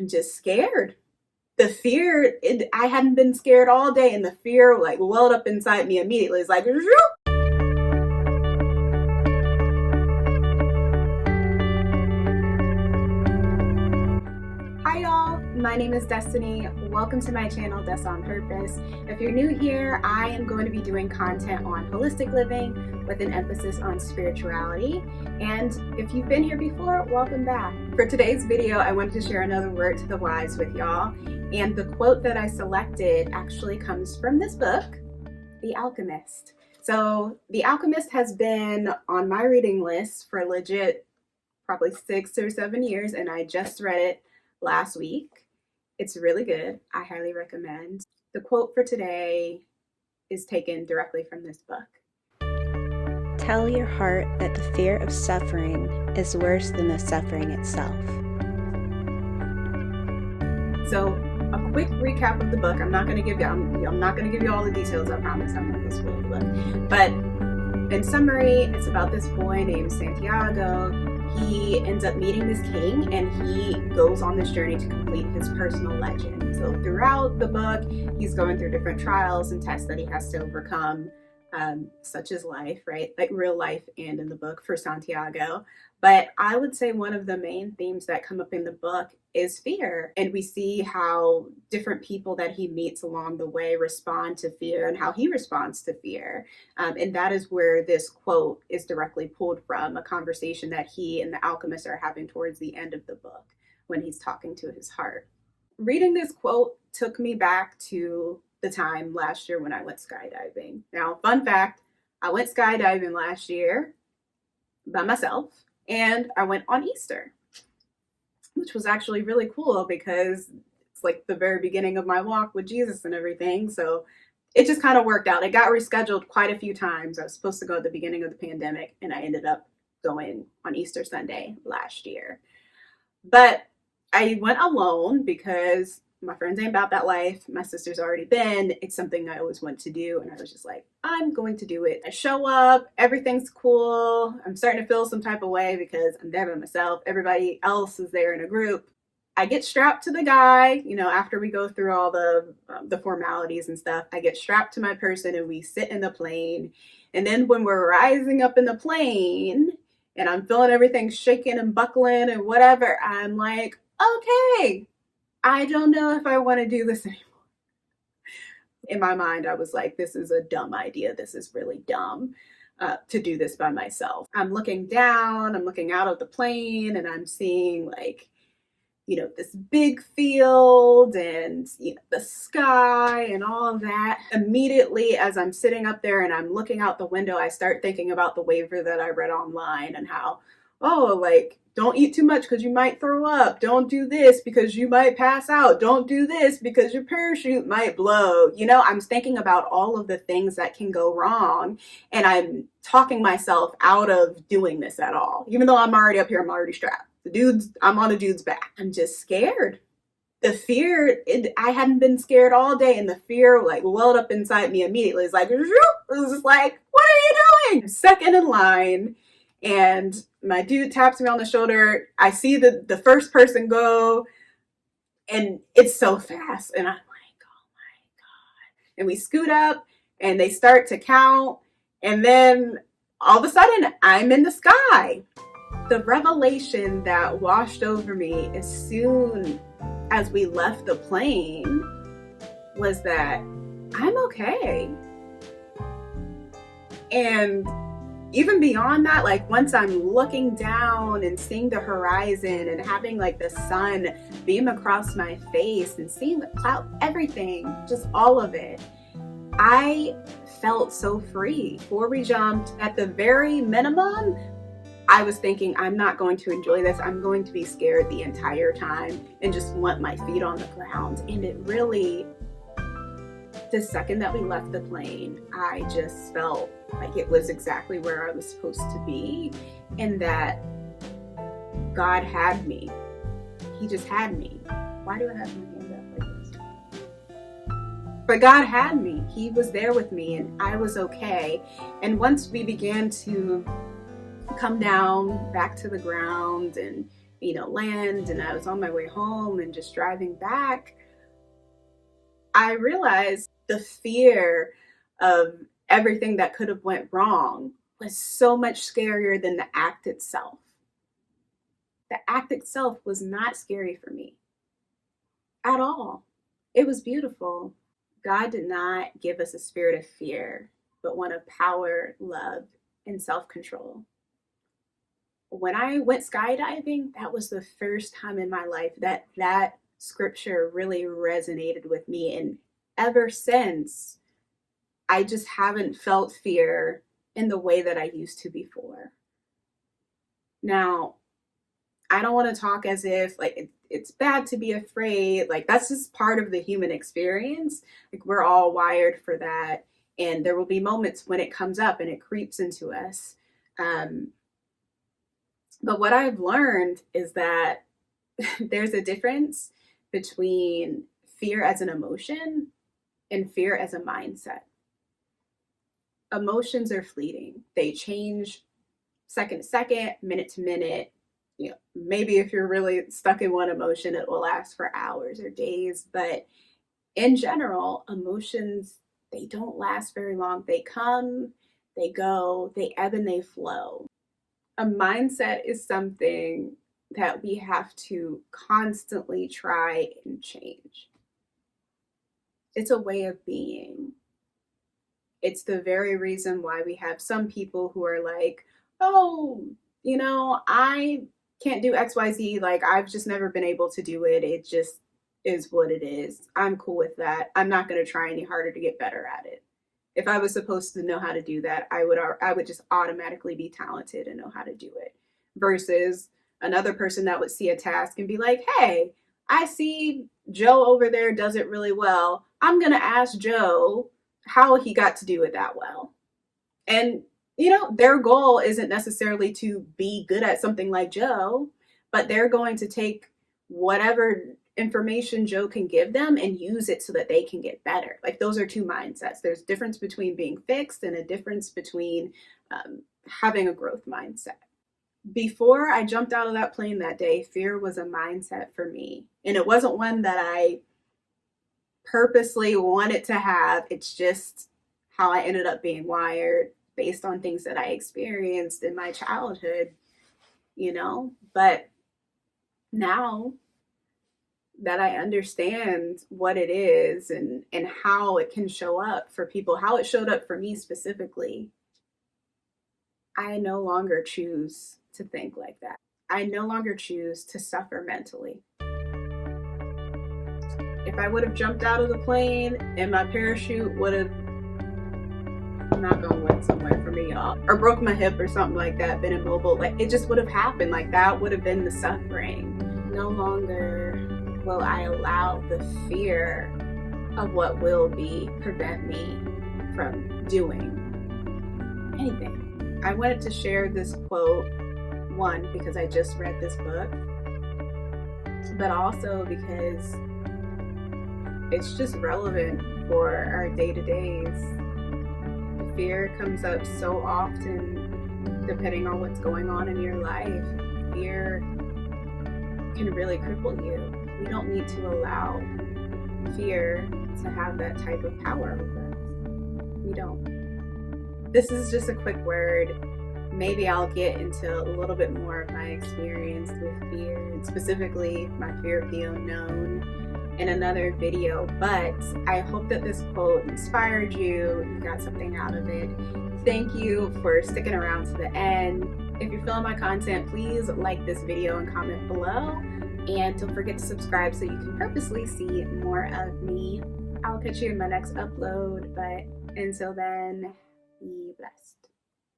I'm just scared. The fear, I hadn't been scared all day, and the fear like welled up inside me immediately. It's like, hi y'all, my name is Destiny. Welcome to my channel, Des on Purpose. If you're new here, I am going to be doing content on holistic living with an emphasis on spirituality. And if you've been here before, welcome back. For today's video, I wanted to share another word to the wise with y'all. And the quote that I selected actually comes from this book, The Alchemist. So The Alchemist has been on my reading list for legit probably 6 or 7 years, and I just read it last week. It's really good. I highly recommend. The quote for today is taken directly from this book. Tell your heart that the fear of suffering is worse than the suffering itself. So, a quick recap of the book. I'm not going to give you all the details. I promise. I'm not going to spoil the book. But in summary, it's about this boy named Santiago. He ends up meeting this king, and he goes on this journey to complete his personal legend. So throughout the book, he's going through different trials and tests that he has to overcome, such as life, right? Like real life and in the book for Santiago. But I would say one of the main themes that come up in the book is fear. And we see how different people that he meets along the way respond to fear and how he responds to fear. And that is where this quote is directly pulled from, a conversation that he and the alchemist are having towards the end of the book when he's talking to his heart. Reading this quote took me back to the time last year when I went skydiving. Now, fun fact, I went skydiving last year by myself, and I went on Easter, which was actually really cool because it's like the very beginning of my walk with Jesus and everything. So it just kind of worked out. It got rescheduled quite a few times. I was supposed to go at the beginning of the pandemic, and I ended up going on Easter Sunday last year. But I went alone because my friends ain't about that life. My sister's already been. It's something I always want to do. And I was just like, I'm going to do it. I show up. Everything's cool. I'm starting to feel some type of way because I'm there by myself. Everybody else is there in a group. I get strapped to the guy, after we go through all the formalities and stuff. I get strapped to my person and we sit in the plane. And then when we're rising up in the plane and I'm feeling everything shaking and buckling and whatever, I'm like, okay, I don't know if I want to do this anymore. In my mind, I was like, this is a dumb idea. This is really dumb to do this by myself. I'm looking down, I'm looking out of the plane, and I'm seeing this big field and the sky and all of that. Immediately, as I'm sitting up there and I'm looking out the window, I start thinking about the waiver that I read online and how, don't eat too much because you might throw up. Don't do this because you might pass out. Don't do this because your parachute might blow. I'm thinking about all of the things that can go wrong, and I'm talking myself out of doing this at all. Even though I'm already up here, I'm already strapped. I'm on a dude's back. I'm just scared. The fear, I hadn't been scared all day, and the fear like welled up inside me immediately. It's like, it was just like, what are you doing? I'm second in line. And my dude taps me on the shoulder. I see the first person go, and it's so fast. And I'm like, oh my God. And we scoot up, and they start to count. And then all of a sudden, I'm in the sky. The revelation that washed over me as soon as we left the plane was that I'm okay. And even beyond that, once I'm looking down and seeing the horizon and having the sun beam across my face and seeing the cloud, everything, just all of it, I felt so free. Before we jumped, at the very minimum, I was thinking, I'm not going to enjoy this. I'm going to be scared the entire time and just want my feet on the ground. And it really, the second that we left the plane, I just felt like it was exactly where I was supposed to be, and that God had me. He just had me. Why do I have my hand up like this? But God had me. He was there with me, and I was okay. And once we began to come down back to the ground and land, and I was on my way home and just driving back, I realized the fear of everything that could have went wrong was so much scarier than the act itself. The act itself was not scary for me at all. It was beautiful. God did not give us a spirit of fear, but one of power, love, and self-control. When I went skydiving, that was the first time in my life that scripture really resonated with me. And ever since, I just haven't felt fear in the way that I used to before. Now, I don't want to talk as if like it's bad to be afraid. Like that's just part of the human experience. Like we're all wired for that. And there will be moments when it comes up and it creeps into us. But what I've learned is that there's a difference between fear as an emotion and fear as a mindset. Emotions are fleeting. They change second to second, minute to minute. Maybe if you're really stuck in one emotion, it will last for hours or days. But in general, emotions, they don't last very long. They come, they go, they ebb and they flow. A mindset is something that we have to constantly try and change. It's a way of being. It's the very reason why we have some people who are like, oh, I can't do XYZ. Like, I've just never been able to do it. It just is what it is. I'm cool with that. I'm not going to try any harder to get better at it. If I was supposed to know how to do that, I would just automatically be talented and know how to do it. Versus another person that would see a task and be like, hey, I see Joe over there does it really well. I'm going to ask Joe how he got to do it that well. And, their goal isn't necessarily to be good at something like Joe, but they're going to take whatever information Joe can give them and use it so that they can get better. Like those are two mindsets. There's a difference between being fixed and a difference between having a growth mindset. Before I jumped out of that plane that day, fear was a mindset for me. And it wasn't one that I purposely wanted to have. It's just how I ended up being wired based on things that I experienced in my childhood, But now that I understand what it is and how it can show up for people, how it showed up for me specifically, I no longer choose to think like that. I no longer choose to suffer mentally. If I would have jumped out of the plane and my parachute would have not gonna went somewhere for me, y'all, or broke my hip or something like that, been immobile, like it just would have happened. Like that would have been the suffering. No longer will I allow the fear of what will be prevent me from doing anything. I wanted to share this quote, one, because I just read this book, but also because it's just relevant for our day-to-days. The fear comes up so often depending on what's going on in your life. Fear can really cripple you. We don't need to allow fear to have that type of power over us. We don't. This is just a quick word. Maybe I'll get into a little bit more of my experience with fear, and specifically my fear of the unknown, in another video. But I hope that this quote inspired you, you got something out of it. Thank you for sticking around to the end. If you're feeling my content, please like this video and comment below. And don't forget to subscribe so you can purposely see more of me. I'll catch you in my next upload, but until then, be blessed.